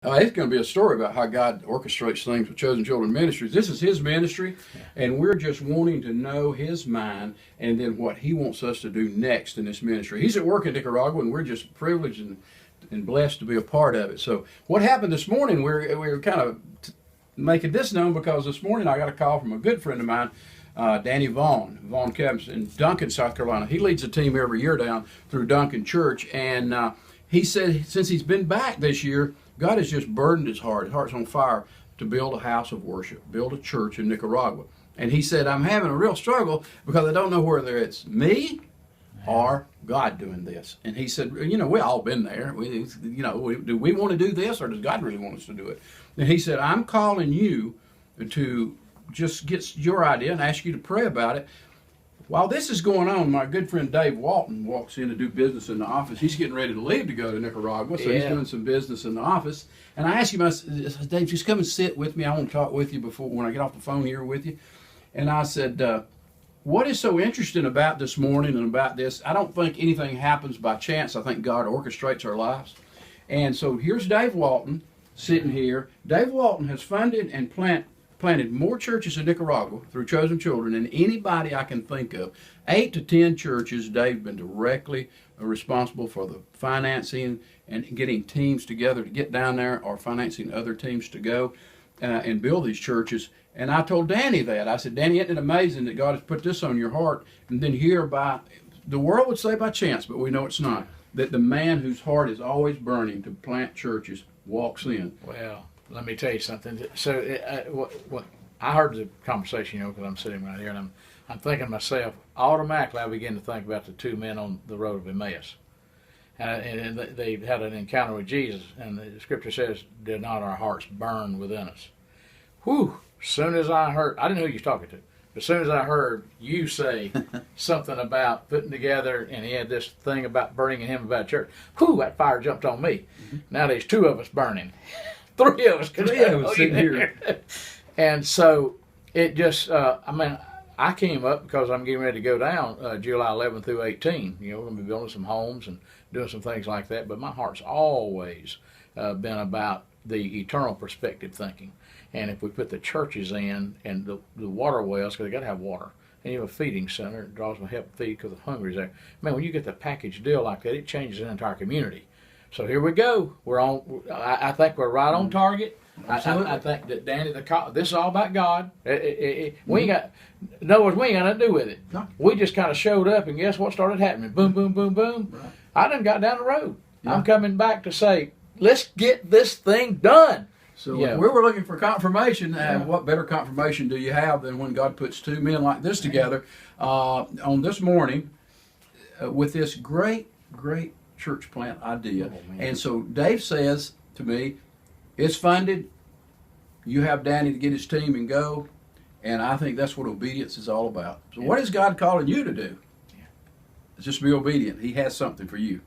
It's going to be a story about how God orchestrates things with Chosen Children Ministries. This is His ministry, and we're just wanting to know His mind and then what He wants us to do next in this ministry. He's at work in Nicaragua, and we're just privileged and blessed to be a part of it. So what happened this morning, we're kind of making this known because this morning I got a call from a good friend of mine, Danny Vaughan. Vaughan comes in Duncan, South Carolina. He leads a team every year down through Duncan Church, and he said since he's been back this year, God has just burdened his heart. His heart's on fire to build a house of worship, build a church in Nicaragua. And he said, I'm having a real struggle because I don't know whether it's me or God doing this. And he said, we all been there. Do we want to do this, or does God really want us to do it? And he said, I'm calling you to just get your idea and ask you to pray about it. While this is going on, my good friend Dave Walton walks in to do business in the office. He's getting ready to leave to go to Nicaragua, so he's doing some business in the office. And I asked him, I said, Dave, just come and sit with me. I want to talk with you before when I get off the phone here with you. And I said, what is so interesting about this morning and about this? I don't think anything happens by chance. I think God orchestrates our lives. And so here's Dave Walton sitting here. Dave Walton has funded and planted more churches in Nicaragua through Chosen Children than anybody I can think of. 8 to 10 churches. Dave's been directly responsible for the financing and getting teams together to get down there, or financing other teams to go and build these churches. And I told Danny that. I said, Danny, isn't it amazing that God has put this on your heart? And then here, by the world would say by chance, but we know it's not, that the man whose heart is always burning to plant churches walks in. Well, let me tell you something. So what I heard the conversation, because I'm sitting right here, and I'm thinking to myself, automatically I begin to think about the 2 men on the road of Emmaus. And they had an encounter with Jesus, and the scripture says, did not our hearts burn within us? Whew! As soon as I heard, I didn't know who you was talking to, but as soon as I heard you say something about putting together, and he had this thing about burning in him about church, whew, that fire jumped on me. Mm-hmm. Now there's 2 of us burning. 3 of us sitting here. And so it just, I came up because I'm getting ready to go down July 11th through 18. We're going to be building some homes and doing some things like that. But my heart's always been about the eternal perspective thinking. And if we put the churches in and the water wells, because they got to have water, and you have a feeding center, it draws them help feed because the hungry's there. Man, when you get the package deal like that, it changes the entire community. So here we go. We're on. I think we're right on target. I think that Danny, this is all about God. We ain't got, in other words, we ain't got nothing to do with it. No. We just kind of showed up, and guess what started happening? Boom, boom, boom, boom. Right. I done got down the road. Yeah. I'm coming back to say, let's get this thing done. So we were looking for confirmation, and what better confirmation do you have than when God puts 2 men like this together on this morning with this great church plant idea. And so Dave says to me, it's funded. You have Danny to get his team and go. And I think that's what obedience is all about. So what is God calling you to do? Just be obedient. He has something for you.